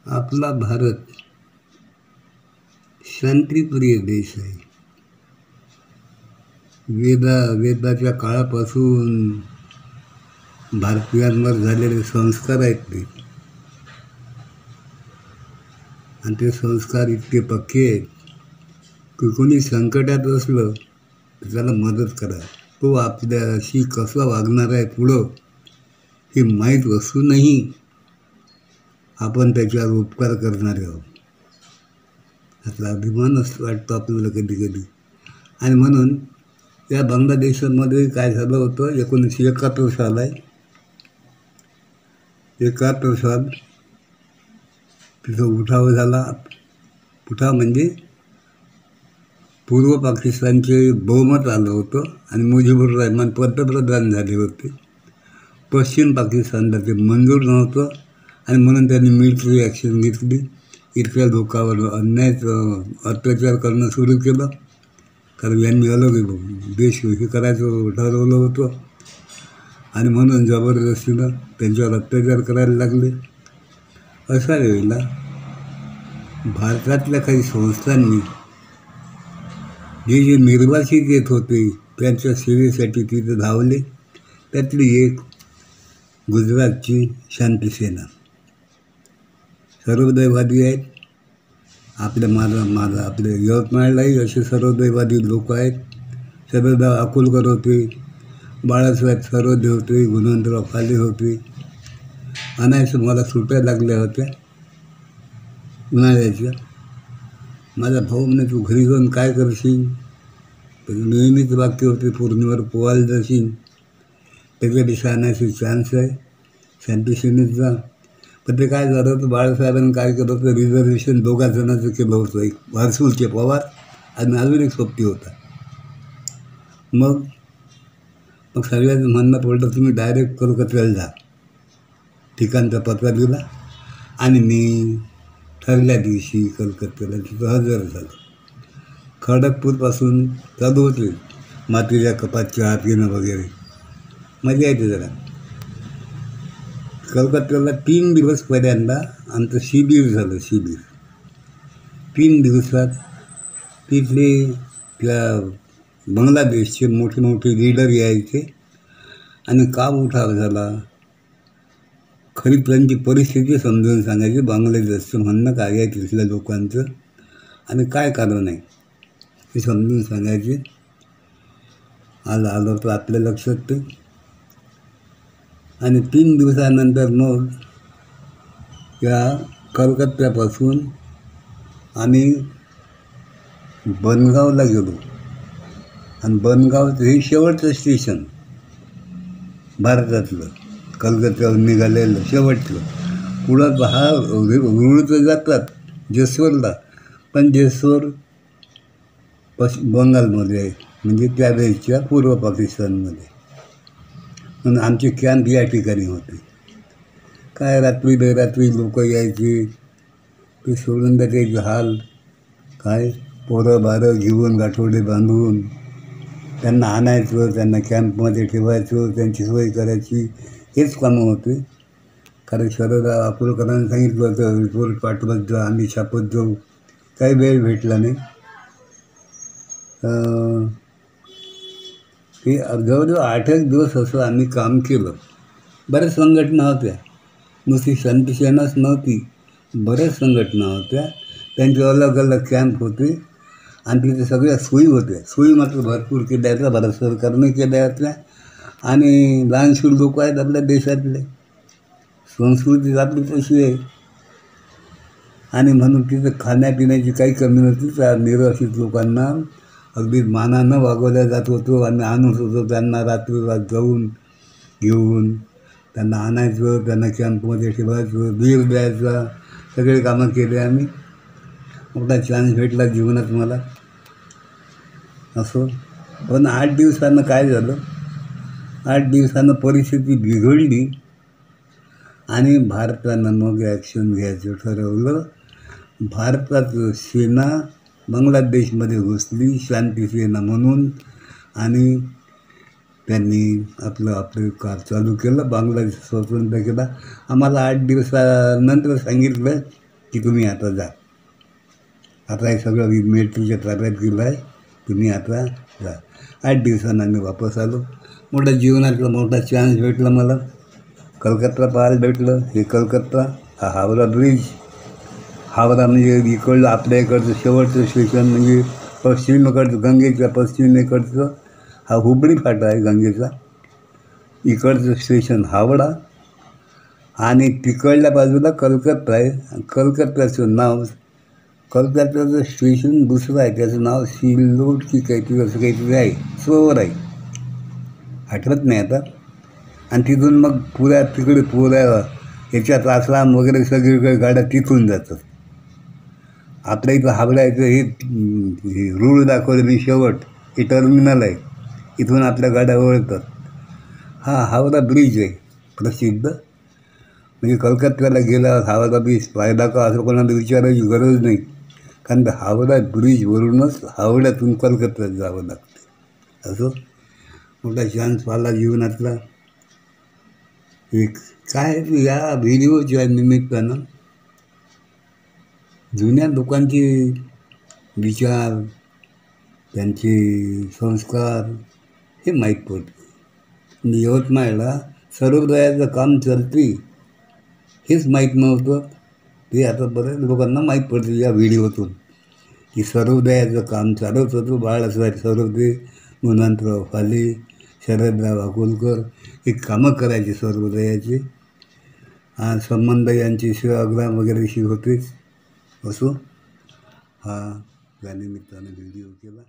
आपला भारत शांतिप्रिय देश आहे. वेदाच्या काळापासून भारतीयांवर झालेले संस्कार आहेत ते, आणि ते संस्कार इतके पक्के आहेत की कोणी संकटात असलं तर त्याला मदत करा. तो आपल्याशी कसा वागणार आहे पुढं हे माहीत असूनही आपण त्याच्यावर उपकार करणारे आहोत. यातला अभिमानच वाटतो आपल्याला कधी कधी. आणि म्हणून या बांगलादेशामध्ये काय झालं होतं, 1971 साल आहे, 71 साल तिथं उठाव झाला. उठाव म्हणजे पूर्व पाकिस्तानचे बहुमत आलं होतं आणि मुजीबुर रहमान पंतप्रधान झाले होते. पश्चिम पाकिस्तानला ते मंजूर नव्हतं आणि म्हणून त्यांनी मिलिटरी ॲक्शन घेतली. इथल्या लोकांवर अत्याचार करणं सुरू केलं, कारण यांनी अलग देश हे करायचं ठरवलं होतं आणि म्हणून जबरदस्तीनं त्यांच्यावर अत्याचार करायला लागले. अशा वेळेला भारतातल्या काही संस्थांनी जे निर्वासित येत होते त्यांच्या सेवेसाठी तिथे धावले. त्यातली एक गुजरातची शांतीसेना, सर्वोदयवादी आहेत. आपल्या यवतमाळलाही असे सर्वोदयवादी लोक आहेत. सदाभाऊ अकोलकर होते, बाळासाहेब सरोदे होते, गुणवंतराव फाले होते. अनायसं मला सुट्या लागल्या होत्या उन्हाळ्याच्या. माझा भाऊ म्हणे, तू घरी जाऊन काय करशील? नेहमीच वाक्य होते, पौर्णिमेवर पोहायला जाशील, त्याच्यापेक्षा आणायचे चान्स आहे शांतीसेनेत जा. पण ते काय झालं होतं, बाळासाहेबांनी काय केलं होतं, रिझर्वेशन 2 जणांचं केलं होतं. एक वारसूलचे पवार आणि अजून एक सोबती होता. मग सगळ्यांचं म्हणणं पडलं, तुम्ही डायरेक्ट कलकत्त्याला जा. ठिकाणचा पत्ता दिला आणि मी ठरल्या दिवशी कलकत्त्याला तिथं हजर झालो. खडगपूरपासून चालू होते मातीच्या कपात, चहा पिणं वगैरे, मजा येते जरा. कलकत्त्याला 3 दिवस पहिल्यांदा आमचं शिबिर झालं. 3 दिवसात तिथले त्या बांगलादेशचे मोठे मोठे लीडर यायचे आणि का उठाव झाला, खरी त्यांची परिस्थिती समजून सांगायची. बांगलादेशचं म्हणणं काय आहे तिथल्या लोकांचं आणि काय कारण आहे हे समजून सांगायचे. आलं तर आपल्या लक्षात ते. आणि 3 दिवसानंतर मग या कलकत्त्यापासून आम्ही बनगावला गेलो. आणि बनगावचं हे शेवटचं स्टेशन भारतातलं, कलकत्त्यावर निघालेलं शेवटचं. पुढं रुळतं जातात जेसवरला, पण जेसवर बंगालमध्ये आहे, म्हणजे त्या देशच्या पूर्व पाकिस्तानमध्ये. म्हणून आमचे कॅम्प या ठिकाणी होते. काय रात्री लोक यायचे, ते सोडून द्यायचे हाल. काय पोरं बारं घेऊन गाठोडे बांधून त्यांना आणायचं, त्यांना कॅम्पमध्ये ठेवायचं, त्यांची सोय करायची, हेच कामं होते. कारण शरदराव अकोलकरांनी सांगितलं होतं, रिपोर्ट पाठवत जा, आम्ही छापत जाऊ. काही वेळ भेटला नाही. ते जवळजवळ 8 दिवस असं आम्ही काम केलं. बऱ्याच संघटना होत्या, नुसती शांतीसेनाच नव्हती, बऱ्याच संघटना होत्या. त्यांचे अलग अलग कॅम्प होते आणि तिथे सगळ्या सोयी होत्या. सोयी मात्र भरपूर केल्या होत्या, भारत सरकारने केल्या होत्या. आणि लहानशूर लोक आहेत आपल्या देशातले, संस्कृती आपली तशी आहे. आणि म्हणून तिथं खाण्यापिण्याची काही कमी नव्हती. त्या निर्वासित लोकांना अगदी मानानं वागवल्या जात होतो. आम्ही आणत होतो त्यांना, रात्रीरात जाऊन घेऊन त्यांना आणायचं, त्यांना कॅम्पमध्ये ठेवायचं, बीर द्यायचा, सगळे कामं केले आम्ही. मोठा चान्स भेटला जीवनात मला असं. पण 8 दिवसानं काय झालं, 8 दिवसानं परिस्थिती बिघडली आणि भारतानं मग ॲक्शन घ्यायचं ठरवलं. भारताचं सेना बांगलादेशमध्ये घुसली, शांतीसेना म्हणून, आणि त्यांनी आपलं कार चालू केलं. बांगलादेश स्वतंत्र केला. आम्हाला 8 दिवसानंतर सांगितलं की तुम्ही आता जा, आता हे सगळं मेट्रोच्या ताब्यात गेलं आहे, तुम्ही आता जा. 8 दिवसांना मी वापस आलो. मोठा जीवनातला मोठा चान्स भेटला मला. कलकत्ता पाहायला भेटलं. हे कलकत्ता, हा हावडा ब्रिज. हावडा म्हणजे इकडलं आपल्या इकडचं शेवटचं स्टेशन, म्हणजे पश्चिमेकडचं, गंगेच्या पश्चिमेकडचं हा हुबळी फाटा आहे गंगेचा. इकडचं स्टेशन हावडा आणि तिकडल्या बाजूला कलकत्ता आहे. कलकत्त्याचं नाव, कलकत्त्याचं स्टेशन दुसरं आहे, त्याचं नाव सिल्लोड की काहीतरी असं काहीतरी आहे, सरोवर आहे, आठवत नाही आता. आणि तिथून मग पुऱ्या याच्यात आसाम वगैरे सगळीकडे गाड्या तिथून जातात. आपल्या इथं हावड्याचं हे रूळ दाखवलं मी शेवट, हे टर्मिनल आहे, इथून आपल्या गाड्या वळतात. हा हावडा ब्रिज आहे प्रसिद्ध. म्हणजे कलकत्त्याला गेला हावडा ब्रिज पाहिला का असं कोणाला विचारायची गरज नाही, कारण त्या हावडा ब्रिजवरूनच हावड्यातून कलकत्त्यात जावं लागतं. असं मोठा चान्स पाहिला जीवनातला. एक काय या व्हिडिओच्या निमित्तानं जुन्या लोकांचे विचार, त्यांचे संस्कार हे माहीत पडते. यवतमाळला सर्वोदयाचं काम चालते हेच माहीत नव्हतं, ते आता बऱ्याच लोकांना माहीत पडते या व्हिडिओतून, की सर्वोदयाचं काम चालवत होतं बाळासाहेब सर्वोदय, मुनंतराव फाले, शरदराव अकोलकर हे कामं करायचे सर्वोदयाचे. संबंध यांचे सेवाग्राम वगैरे होतेच. असो हा या निमित्तानं व्हिडिओ केला.